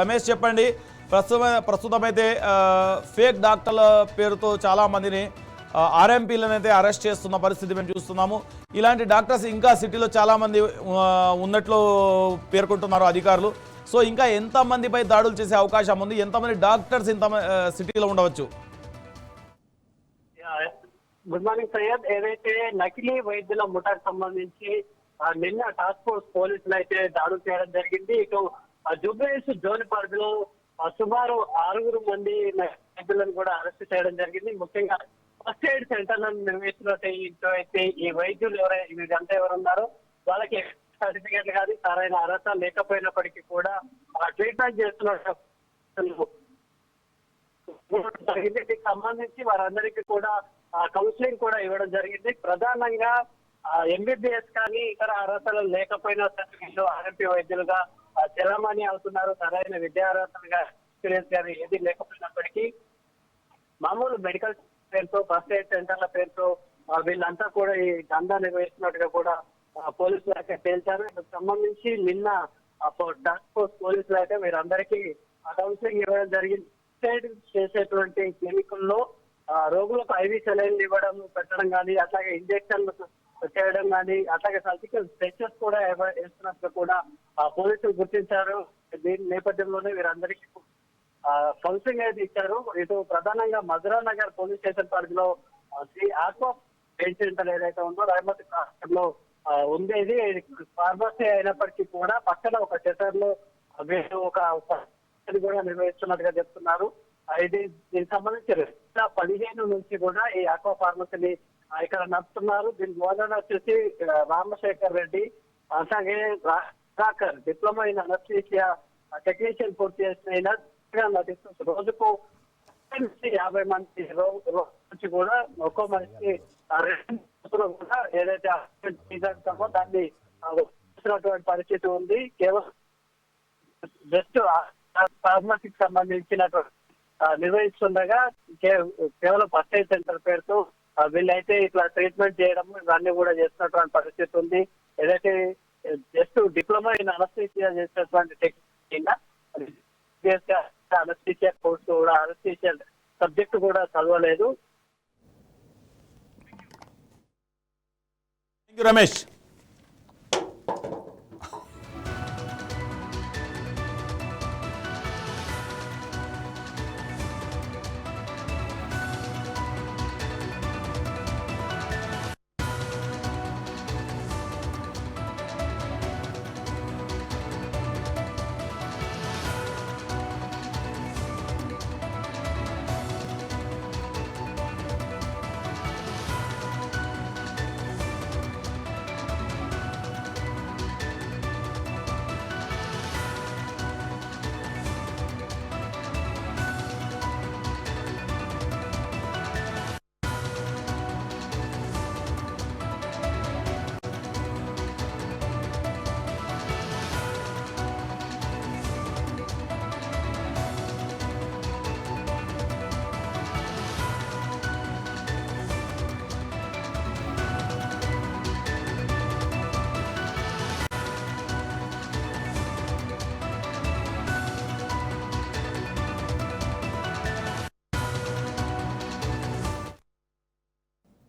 రమేష్ చెప్పండి. ప్రస్తుతమైతే ఫేక్ డాక్టర్ల పేరుతో చాలా మందిని ఆర్ఎంపీలను అయితే అరెస్ట్ చేస్తున్న పరిస్థితి మేము చూస్తున్నాము. ఇలాంటి డాక్టర్స్ ఇంకా సిటీలో చాలా మంది ఉన్నట్లు పేర్కొంటున్నారు అధికారులు. సో ఇంకా ఎంతమందిపై దాడులు చేసే అవకాశం ఉంది? ఎంతమంది డాక్టర్స్ ఇంత సిటీలో ఉండవచ్చు? Good morning Syed. ఏదైతే నకిలీ వైద్యుల ముఠాకు సంబంధించి నిన్న టాస్క్ ఫోర్స్ పోలీసులు అయితే దాడులు చేయడం జరిగింది. ఇటు జూబ్లీహిల్స్ జోన్ పరిధిలో సుమారు 6 మంది వైద్యులను కూడా అరెస్ట్ చేయడం జరిగింది. ముఖ్యంగా ఫస్ట్ ఎయిడ్ సెంటర్లను నిర్వహిస్తున్నట్టు ఈ వైద్యులు వీరంతా ఎవరున్నారో వాళ్ళకి సర్టిఫికేట్లు కానీ సరైన అర్హత లేకపోయినప్పటికీ కూడా ట్రీట్మెంట్ చేస్తున్న దీనికి సంబంధించి వారందరికీ కూడా కౌన్సిలింగ్ కూడా ఇవ్వడం జరిగింది. ప్రధానంగా ఎంబీబీఎస్ కానీ ఇతర అర్హతలు లేకపోయినా వీళ్ళు ఆర్ఎంపీ వైద్యులుగా చలామణి అవుతున్నారు. సరైన విద్యార్హతలుగా ఎక్స్పీరియన్స్ కానీ ఏది లేకపోయినప్పటికీ మామూలు మెడికల్ పేరుతో ఫస్ట్ ఎయిడ్ సెంటర్ల పేరుతో వీళ్ళంతా కూడా ఈ దందా నిర్వహిస్తున్నట్టుగా కూడా పోలీసులు అయితే తేల్చారు. ఇందుకు సంబంధించి నిన్న టాస్క్ ఫోర్స్ పోలీసులు అయితే వీరందరికీ కౌన్సిలింగ్ ఇవ్వడం జరిగింది. చేసేటువంటి క్లినికుల్లో రోగులకు ఐవీ సెలైన్లు ఇవ్వడం పెట్టడం కానీ అట్లాగే ఇంజక్షన్లు చేయడం కానీ అట్లాగే సర్జికల్ స్ట్రెచెస్ కూడా వేస్తున్నట్లు కూడా పోలీసులు గుర్తించారు. దీని నేపథ్యంలోనే వీరందరికీ కౌన్సిలింగ్ అయితే ఇచ్చారు. ఇటు ప్రధానంగా మధురా నగర్ పోలీస్ స్టేషన్ పరిధిలో శ్రీ ఆక్వా హెల్త్ సెంటర్ ఏదైతే ఉందో రహమత్ లో ఉంది. ఇది ఫార్మసీ అయినప్పటికీ కూడా పక్కన ఒక షెటర్ లో వీళ్ళు ఒక కూడా నిర్వహిస్తున్నట్టుగా చెప్తున్నారు. దీనికి సంబంధించి 2015 నుంచి కూడా ఈ ఆక్వా ఫార్మసీని ఇక్కడ నడుపుతున్నారు. దీని ఓనర్ వచ్చేసి రామశేఖర్ రెడ్డి, అలాగే rocker diploma in anaesthesia technician పూర్తి చేసిన నటిస్తూ రోజుకు 50 మంది నుంచి కూడా ఒక్కో మనిషికి కూడా ఏదైతే దాన్ని పరిస్థితి ఉంది. కేవలం జస్ట్ ఫార్మసీకి సంబంధించినటువంటి నిర్వహిస్తుండగా కేవలం ఫస్ట్ ఎయిడ్ సెంటర్ పేరుతో వీళ్ళైతే ఇట్లా ట్రీట్మెంట్ చేయడం ఇవన్నీ కూడా చేస్తున్నటువంటి పరిస్థితి ఉంది. ఏదైతే జస్ట్ డిప్లొమా ఇన్ అనస్థీషియా చేసినటువంటి టెక్నిక్ అనస్థీషియా కోర్సు కూడా అనస్థీషియా సబ్జెక్ట్ కూడా చదవలేదు. రమేష్.